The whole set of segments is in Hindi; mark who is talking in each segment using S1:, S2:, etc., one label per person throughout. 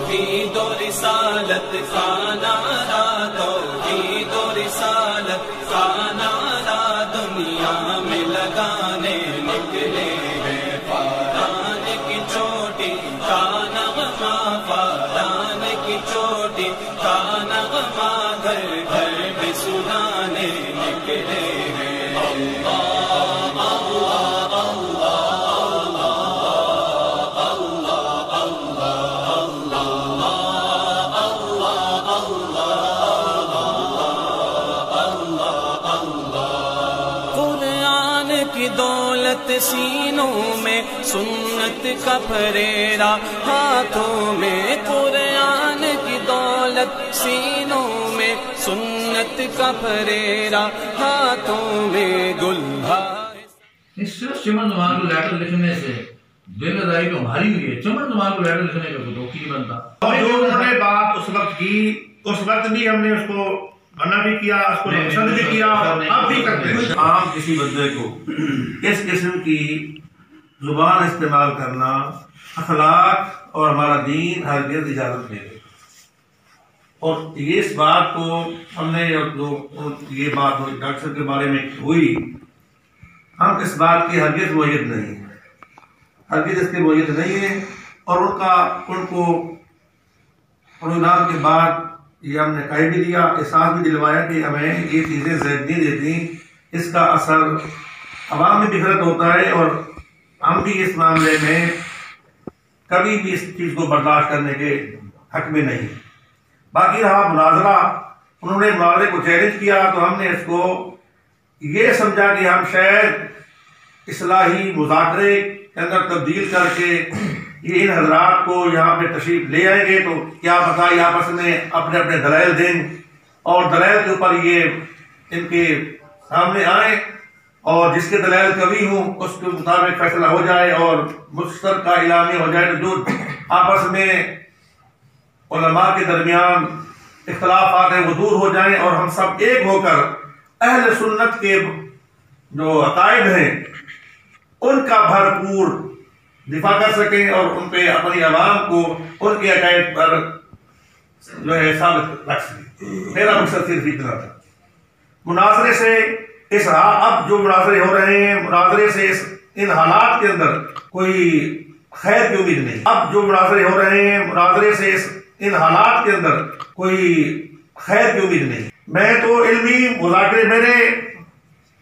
S1: तौहीद और रिसालत का नारा, तौहीद और रिसालत का नारा दुनिया में लगाने निकले हैं। फारान की चोटी का नगमा, फारान की चोटी का नगमा घर घर में सुनाने निकले हैं। अल्लाह अल्लाह की दौलत सीनों में, सुन्नत का फरेरा हाथों में। कुरान की दौलत सीनों में, सुन्नत का फरेरा हाथों में। गुल्हा
S2: इस चमन नुमान को लेटर लिखने से जिम्मेदारी तो हमारी हुई है। चमन नुमान को लेटर लिखने का तो की बनता।
S3: और जो उन्होंने बात उस वक्त की, उस वक्त भी हमने उसको मना भी किया, उसको पसंद भी किया, अब भी करते हैं। आम किसी बंदे को इस किस्म की जुबान इस्तेमाल करना, अखलाक और हमारा दीन हरगिज़ इजाजत नहीं देता। और ये इस बात को हमने जो ये बात डॉक्टर के बारे में हुई, हम इस बात की हरगिज़ मुय्यद नहीं है, हरगिज़ इसके मुय्यद नहीं है। और उनको प्रोग्राम के बाद ये हमने कह भी दिया, एहसास भी दिलवाया कि हमें ये चीज़ें ज़हन नहीं देती, इसका असर अवाम में बिखरत होता है और हम भी इस मामले में कभी भी इस चीज़ को बर्दाश्त करने के हक में नहीं। बाकी रहा मुनाजरा, उन्होंने मुनाजरे को चैलेंज किया तो हमने इसको ये समझा कि हम शायद इस्लाही मुज़ाकरे के अंदर तब्दील करके ये इन हजरात को यहाँ पे तशरीफ ले आएंगे तो क्या पता ये आपस में अपने अपने दलाइल दें और दलाइल के ऊपर ये इनके सामने आए और जिसके दलाइल कभी हों उसके मुताबिक फैसला हो जाए और मुश्तरका इलामी हो जाए। तो जो आपस में उलमा के दरमियान इख्तलाफात हैं वो दूर हो जाएं और हम सब एक होकर अहले सुन्नत के जो अकायद हैं उनका भरपूर दिफा कर सकें और उन पे अपनी आवाम को उनके अकायद पर जो है साबित रख सकें। मेरा मकसद सिर्फ इतना था। मुनाजरे से इस अब जो मुनाजरे हो रहे हैं, मुनाजरे से इन हालात के अंदर कोई खैर की उम्मीद नहीं। अब जो मुनाजरे हो रहे हैं, मुनाजरे से इन हालात के अंदर कोई खैर की उम्मीद नहीं। मैं तो इल्मी मुज़ाकरे मेरे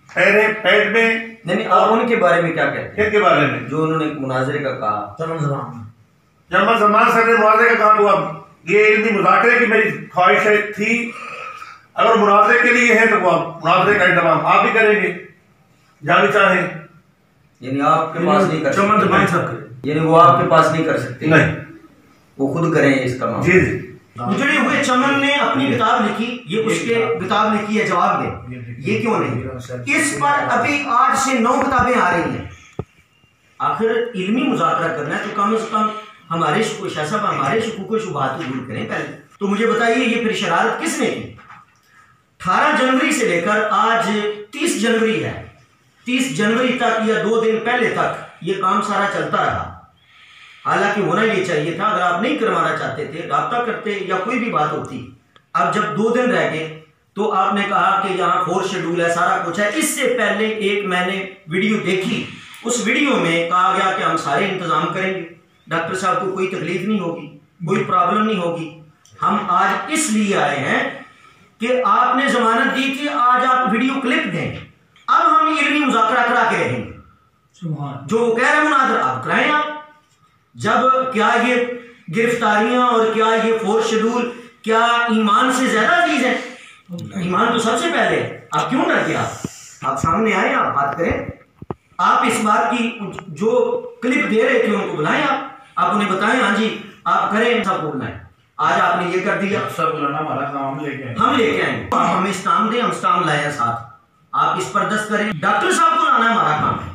S3: पेट में
S4: नहीं। और उनके बारे में क्या कहते हैं?
S3: इनके बारे में जो
S4: उन्होंने मुनाजरे का कहा,
S3: जर्मन जमान सर ने मुनाजरे का कहा, तो अब ये इल्मी मुज़ाकरे की मेरी ख्वाहिश थी। अगर मुनाजरे के लिए है तो वो मुनाजरे का इंतजाम आप भी करेंगे जहाँ भी चाहें।
S4: यानी आपके पास नहीं कर सकते, यानी वो आपके पास नहीं कर सकते,
S3: नहीं
S4: वो खुद करें इसका मामला।
S3: जी जी।
S5: उजड़े हुए चमन ने अपनी किताब लिखी, ये उसके किताब लिखी है, जवाब दे ये क्यों नहीं? इस पर अभी 8 से 9 किताबें आ रही हैं। आखिर इल्मी मुज़ाकरा करना है तो कम से कम हमारे हुकूक शुबहात दूर करें पहले। तो मुझे बताइए ये फिर शरारत किसने की? 18 जनवरी से लेकर आज 30 जनवरी है, 30 जनवरी तक या 2 दिन पहले तक ये काम सारा चलता रहा। हालांकि होना ये चाहिए था, अगर आप नहीं करवाना चाहते थे राब्ता करते या कोई भी बात होती। अब जब 2 दिन रह गए तो आपने कहा कि यहाँ 4 शेड्यूल है, सारा कुछ है। इससे पहले एक मैंने वीडियो देखी, उस वीडियो में कहा गया कि हम सारे इंतजाम करेंगे, डॉक्टर साहब को कोई तकलीफ नहीं होगी, कोई प्रॉब्लम नहीं होगी। हम आज इसलिए आए हैं कि आपने जमानत दी थी, आज आप वीडियो क्लिप दें। अब हम इल्मी मुज़ाकरा करा के रहेंगे, जो कह रहे हैं मुनाजरा आप कराएं। आप जब क्या ये गिरफ्तारियां और क्या ये 4 शेड्यूल क्या ईमान से ज्यादा अजीज है? ईमान तो सबसे पहले है। आप क्यों डर गया? आप सामने आए, आप बात करें। आप इस बात की जो क्लिप दे रहे थे उनको बुलाएं, आप उन्हें बताएं, हाँ जी आप करें, सब बोलना है। आज आपने ये कर दिया,
S2: सब बुलाना हमारा काम, हम लेके
S5: आएंगे। आप हमें स्टाम्प दें, हम स्टाम्प लाए साथ, आप इस पर दस्त करें। डॉक्टर साहब को लाना हमारा काम है,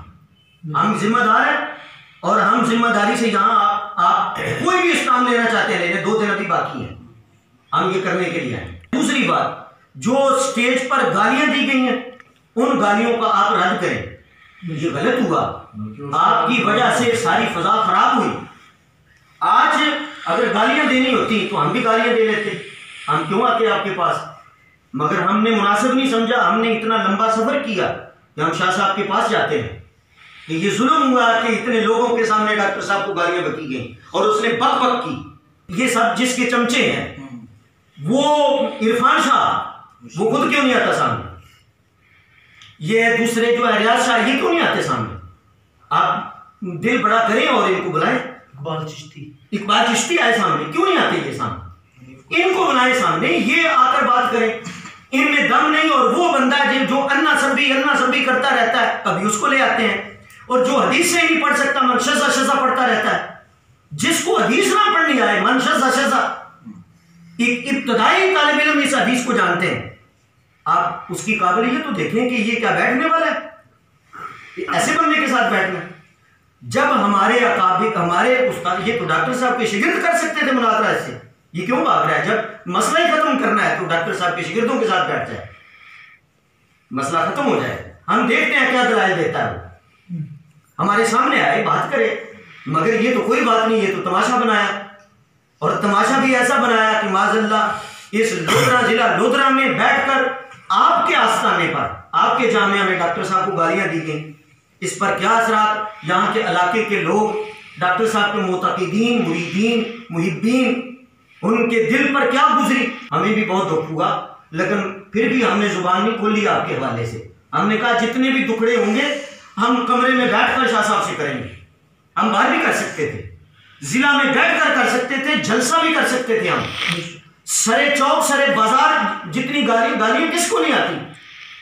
S5: हम जिम्मेदार हैं और हम जिम्मेदारी से यहाँ आप कोई भी स्टाम्प लेना चाहते हैं लेने, 2 दिन अभी बाकी है, हम ये करने के लिए आए। दूसरी बात, जो स्टेज पर गालियां दी गई हैं उन गालियों का आप रद्द करें। ये गलत हुआ, आपकी वजह से सारी फजा खराब हुई। आज अगर गालियां देनी होती तो हम भी गालियां दे लेते, हम क्यों आते आपके पास, मगर हमने मुनासिब नहीं समझा। हमने इतना लंबा सफर किया कि हम शाह साहब के पास जाते हैं कि ये जुल्म हुआ कि इतने लोगों के सामने डॉक्टर साहब को गालियां बकी गई और उसने बक बक की। ये सब जिसके चमचे हैं, वो इरफान शाह, वो खुद क्यों नहीं आता सामने? ये दूसरे जो है रियाज शाह, ये क्यों नहीं आते सामने? आप दिल बड़ा करें और इनको बुलाएं। इकबाल चिश्ती आए सामने, क्यों नहीं आते ये सामने? इनको बुलाएं सामने, ये आकर बात करें। इनमें दम नहीं, और वो बंदा जो अन्ना सबी करता रहता है, कभी उसको ले आते हैं। और जो हदीस से नहीं पढ़ सकता, मन शज़ा पढ़ता रहता है। जिसको हदीस ना पढ़नी आए, मन शज़ा, इब्तदाई तालिब इल्म इस हदीस को जानते हैं, आप उसकी काबिलियत तो देखें कि ये क्या बैठने वाला है, ऐसे बंदे के साथ बैठना। जब हमारे अकाबिर, हमारे उस्ताद, ये तो डॉक्टर साहब के शिगिर्द कर सकते थे मुनाज़रा इससे, ये क्यों भाग रहा है? जब मसला ही खत्म करना है तो डॉक्टर साहब के शिगिर्दों के साथ बैठ जाए, मसला खत्म हो जाए। हम देखते हैं क्या दलाइल देता है, हमारे सामने आए, बात करे। मगर ये तो कोई बात नहीं, ये तो तमाशा बनाया, और तमाशा भी ऐसा बनाया कि माज़अल्लाह इस लोधरा जिला लोधरा में बैठकर आपके आस्थाने पर, आपके जामिया में डॉक्टर साहब को गालियां दी गई। इस पर क्या असरात यहाँ के इलाके के लोग, डॉक्टर साहब के मोतक़ीदीन, मुरीदीन, मुहिब्बीन, उनके दिल पर क्या गुजरी? हमें भी बहुत दुख हुआ, लेकिन फिर भी हमने जुबान नहीं खोली आपके हवाले से। हमने कहा जितने भी दुखड़े होंगे हम कमरे में बैठकर शाह साहब से करेंगे। हम बाहर भी कर सकते थे, जिला में बैठकर कर सकते थे, जलसा भी कर सकते थे हम, सरे चौक सरे बाजार। जितनी गालियां किसको नहीं आती?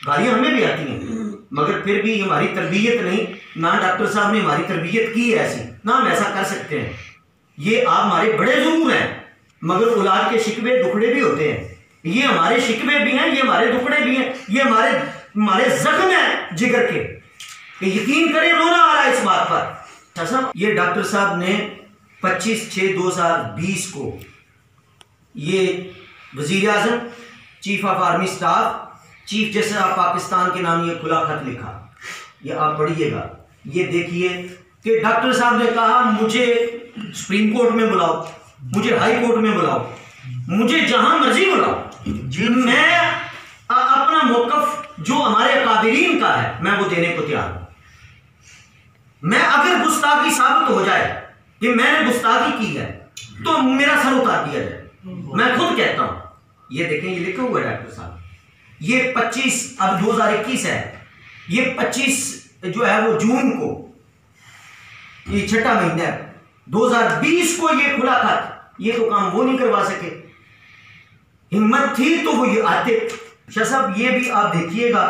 S5: गालियां हमें भी आती हैं, मगर फिर भी हमारी तरबियत नहीं, ना डॉक्टर साहब ने हमारी तरबियत की है ऐसी, ना हम ऐसा कर सकते हैं। ये आप हमारे बड़े जरूर हैं, मगर औलाद के शिकवे दुखड़े भी होते हैं। ये हमारे शिकवे भी हैं, ये हमारे दुखड़े भी हैं, ये हमारे जख्म है जिगर के, कि यकीन करें रोना आ रहा है इस बात पर। साहब, ये डॉक्टर साहब ने 25/6/2020 को ये वजीर आजम, chief of army staff, chief justice of Pakistan के नाम ये खुला खत लिखा। ये आप पढ़िएगा, ये देखिए कि डॉक्टर साहब ने कहा मुझे सुप्रीम कोर्ट में बुलाओ, मुझे हाई कोर्ट में बुलाओ, मुझे जहां मर्जी बुलाओ, मैं अपना मौकफ जो हमारे अकाबिरीन का है मैं वो देने को तैयार हूं। मैं अगर गुस्ताखी साबित हो जाए कि मैंने गुस्ताखी की है तो मेरा सर उतार दिया जाए, मैं खुद कहता हूं। ये देखें, ये लिखा हुआ है डॉक्टर साहब, ये 25, अब 2021 है, ये 25 जो है वो जून को, ये 6वां महीना है 2020 को ये खुला खत। ये तो काम वो नहीं करवा सके, हिम्मत थी तो वो ये आते। शाह साहब ये भी आप देखिएगा,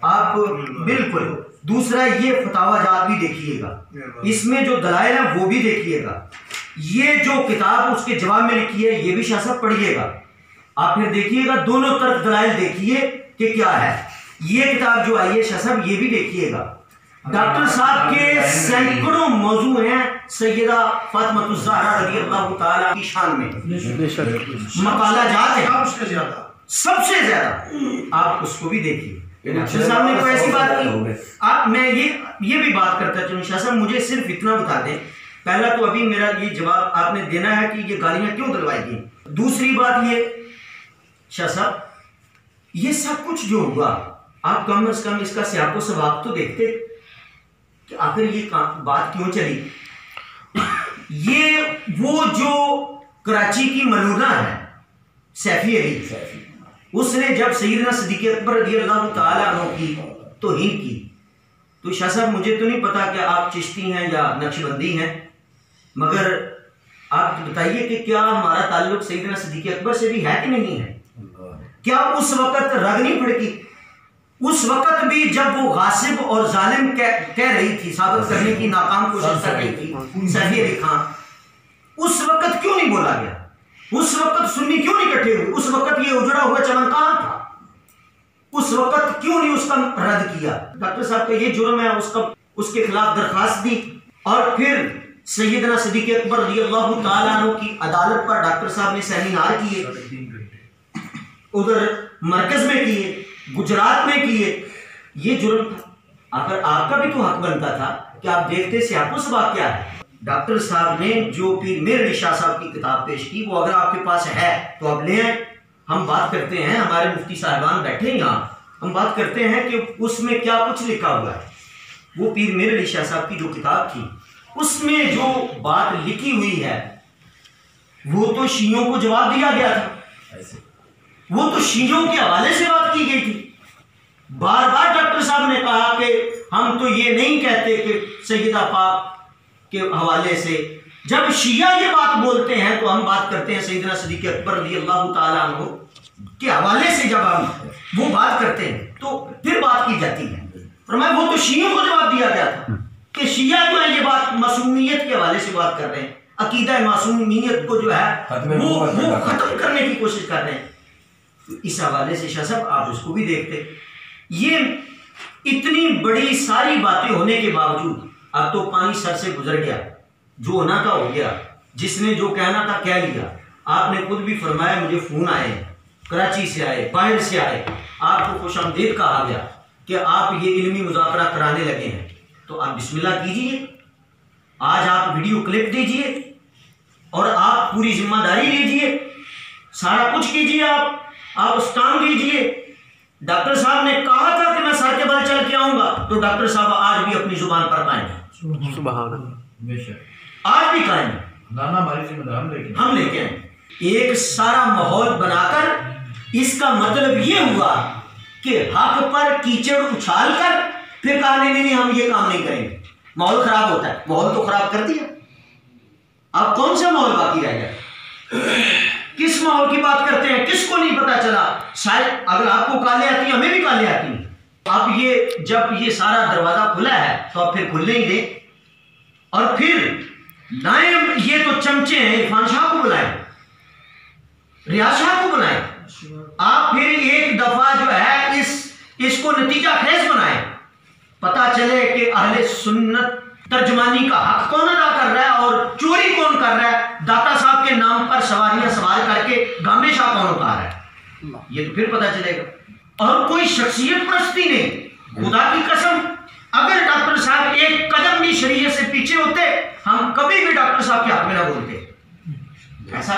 S5: आप बिल्कुल। दूसरा ये फतावा जात भी देखिएगा, इसमें जो दलाइल है वो भी देखिएगा। ये जो किताब उसके जवाब में लिखी है ये भी शाह साहब पढ़िएगा। आप फिर देखिएगा, दोनों तरफ दलाइल देखिए कि क्या है। ये किताब जो आई है शाह साहब ये भी देखिएगा। डॉक्टर साहब के सैकड़ों मौजू हैं सैयदा फातिमा ज़हरा रज़ियल्लाहु ताला की शान में, मकाला जात है सबसे ज्यादा, आप उसको भी देखिए। डॉक्टर साहब ने कोई ऐसी बात की। आप मैं ये भी बात करता चलूं शाह साहब, मुझे सिर्फ इतना बता दें, पहला तो अभी मेरा ये जवाब आपने देना है कि ये गालियां क्यों दिलवाई गई। दूसरी बात ये शाह साहब, ये सब कुछ जो हुआ आप कम से कम इसका सियाको सबाब तो देखते कि आखिर ये बात क्यों चली। ये वो जो कराची की मलूना है सैफी अली, उसने जब सैयदना सिद्दीक़ अकबर रज़ियल्लाहु ताला अन्हु की तौहीन की, तो शाह साहब मुझे तो नहीं पता कि आप चिश्ती हैं या नक्शबंदी हैं, मगर आप बताइए कि क्या हमारा ताल्लुक सैयदना सिद्दीक़ अकबर से भी है कि नहीं है? क्या उस वक्त रग नहीं फड़की? उस वक्त भी जब वो गासिब और जालिम कह रही थी, साबित करने की नाकाम कोशिश कर रही थी सैफी अली खान, उस वक्त क्यों नहीं बोला गया? उस वक्त सुन्नी क्यों नहीं इकट्ठे हुए? उस वक्त ये उजड़ा हुआ चमन कहां था? उस वक्त क्यों नहीं उसका रद्द किया? डॉक्टर साहब का ये जुर्म है, उसके खिलाफ दरखास्त दी, और फिर सैयदना सिद्दीक़ अकबर रज़ियल्लाहु ताला अन्हु की अदालत पर डॉक्टर साहब ने सेमिनार किए, उधर मरकज में किए, गुजरात में किए। ये जुर्म था। अगर आपका भी तो हक बनता था कि आप देखते सियाको सबाब क्या है। डॉक्टर साहब ने जो पीर मीर अली शाह साहब की किताब पेश की, वो अगर आपके पास है तो आप ले आए। हम बात करते हैं, हमारे मुफ्ती साहिबान बैठे हैं यहाँ, हम बात करते हैं कि उसमें क्या कुछ लिखा हुआ है। वो पीर मीर अली शाह साहब की जो किताब थी, उसमें जो बात लिखी हुई है वो तो शियों को जवाब दिया गया था, वो तो शियों के हवाले से बात की गई थी। बार बार डॉक्टर साहब ने कहा कि हम तो ये नहीं कहते कि सैयदा पाक के हवाले से, जब शिया ये बात बोलते हैं तो हम बात करते हैं सैयदना सिद्दीक़ अकबर रज़ियल्लाहु ताला अन्हु के हवाले से। जब हम वो बात करते हैं तो फिर बात की जाती है। फरमाया वो तो शियों को जवाब दिया गया था कि शिया जो है ये बात मासूमियत के हवाले से बात कर रहे हैं, अकीदा मासूमियत को जो है वो खत्म करने की कोशिश कर रहे हैं। तो इस हवाले से शाह साहब आप उसको भी देखते। ये इतनी बड़ी सारी बातें होने के बावजूद अब तो पानी सर से गुजर गया, जो होना था हो गया, जिसने जो कहना था कह लिया। आपने खुद भी फरमाया मुझे फोन आए, कराची से आए, बाहर से आए, आपको खुशामदीद कहा गया कि आप ये इल्मी मुज़ाकरा कराने लगे हैं, तो आप बिस्मिल्लाह कीजिए। आज आप वीडियो क्लिप दीजिए और आप पूरी जिम्मेदारी लीजिए, सारा कुछ कीजिए, आप स्टाम दीजिए। डॉक्टर साहब ने कहा था कि मैं सर के बल चल के आऊंगा, तो डॉक्टर साहब आज भी अपनी जुबान पर कायम है, आज भी कायम है। हम लेके आए एक सारा माहौल बनाकर। इसका मतलब ये हुआ कि हक पर कीचड़ उछाल कर फिर कहा नहीं हम ये काम नहीं करेंगे, माहौल खराब होता है। माहौल तो खराब कर दिया, अब कौन सा माहौल बाकी रह गया? किस माहौल की बात करते हैं, किसको नहीं पता चला? शायद अगर आपको काले आती है, हमें भी काले आती है। अब ये जब ये सारा दरवाजा खुला है तो आप फिर खुलने ही दें। और फिर नायब ये तो चमचे हैं, इरफान शाह को बुलाए, रियाज शाह को बुलाए, आप फिर एक दफा जो है इसको नतीजा खेज बनाए, पता चले कि अहले सुन्नत तर्जमानी का हक कौन अदा कर रहा है और चोरी कौन कर रहा है, दाता साहब के नाम पर सवारियां सवार करके गामे शाह कौन उतार रहा है, ये तो फिर पता चलेगा। और कोई शख्सियत परस्ती नहीं, खुदा की कसम अगर डॉक्टर साहब एक कदम भी शरीयत से पीछे होते, हम कभी भी डॉक्टर साहब के हक में ना बोलते।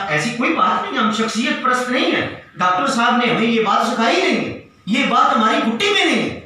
S5: ऐसी कोई बात नहीं, हम शख्सियत परस्त नहीं है। डॉक्टर साहब ने हमें ये बात सिखाई नहीं है, ये बात हमारी घुट्टी में नहीं है।